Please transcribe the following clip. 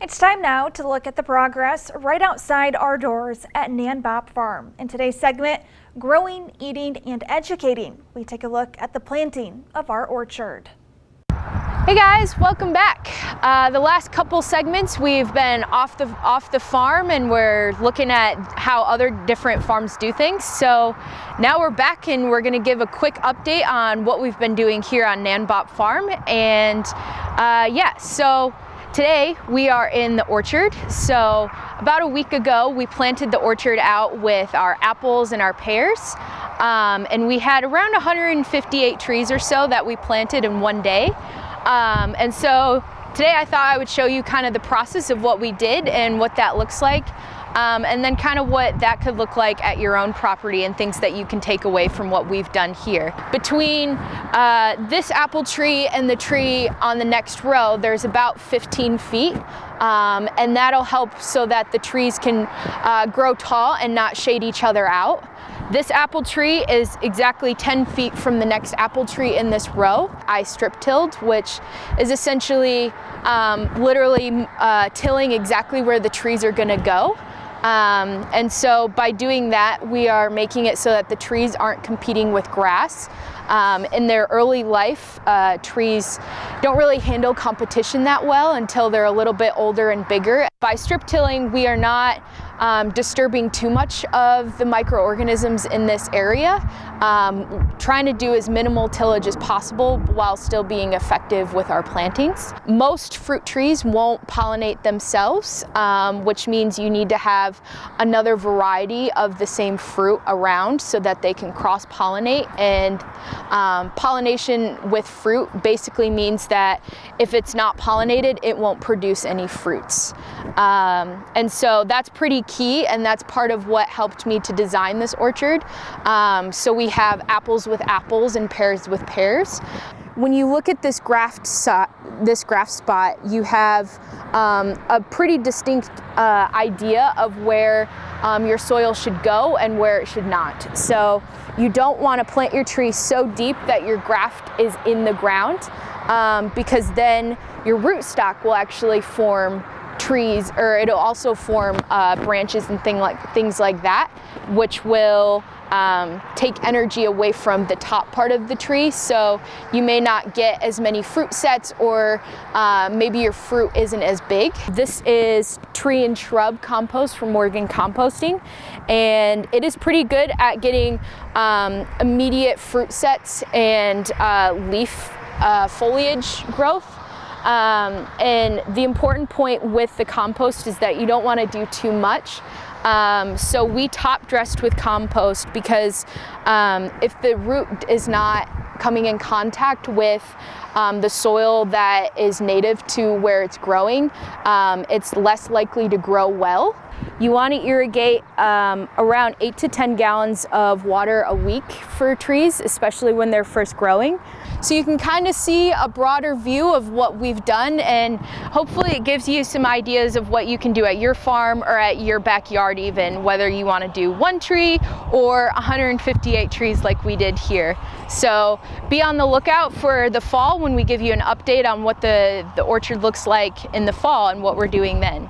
It's time now to look at the progress right outside our doors at NanBop Farm. In today's segment, Growing, Eating, and Educating, we take a look at the planting of our orchard. Hey guys, welcome back. The last couple segments we've been off the farm and we're looking at how other different farms do things. So now we're back and we're gonna give a quick update on what we've been doing here on NanBop Farm. And so today we are in the orchard. So about a week ago we planted the orchard out with our apples and our pears. And we had around 158 trees or so that we planted in one day. And so today I thought I would show you kind of the process of what we did and what that looks like, and then kind of what that could look like at your own property and things that you can take away from what we've done here. Between this apple tree and the tree on the next row, there's about 15 feet, and that'll help so that the trees can grow tall and not shade each other out. This apple tree is exactly 10 feet from the next apple tree in this row. I strip tilled, which is essentially literally tilling exactly where the trees are gonna go. And so by doing that, we are making it so that the trees aren't competing with grass. In their early life, trees don't really handle competition that well until they're a little bit older and bigger. By strip tilling, we are not disturbing too much of the microorganisms in this area, trying to do as minimal tillage as possible while still being effective with our plantings. Most fruit trees won't pollinate themselves, which means you need to have another variety of the same fruit around so that they can cross-pollinate. And pollination with fruit basically means that if it's not pollinated, it won't produce any fruits. And so that's pretty key, and that's part of what helped me to design this orchard. So we have apples with apples and pears with pears. When you look at this graft spot, you have a pretty distinct idea of where your soil should go and where it should not. So you don't want to plant your tree so deep that your graft is in the ground, because then your rootstock will actually form trees, or it'll also form branches and things like that, which will take energy away from the top part of the tree. So you may not get as many fruit sets, or maybe your fruit isn't as big. This is tree and shrub compost from Morgan Composting, and it is pretty good at getting immediate fruit sets and leaf foliage growth. And the important point with the compost is that you don't want to do too much. So we top dressed with compost because if the root is not coming in contact with the soil that is native to where it's growing, it's less likely to grow well. You want to irrigate around 8 to 10 gallons of water a week for trees, especially when they're first growing. So you can kind of see a broader view of what we've done, and hopefully it gives you some ideas of what you can do at your farm or at your backyard, even whether you want to do one tree or 158 trees like we did here. So be on the lookout for the fall when we give you an update on what the orchard looks like in the fall and what we're doing then.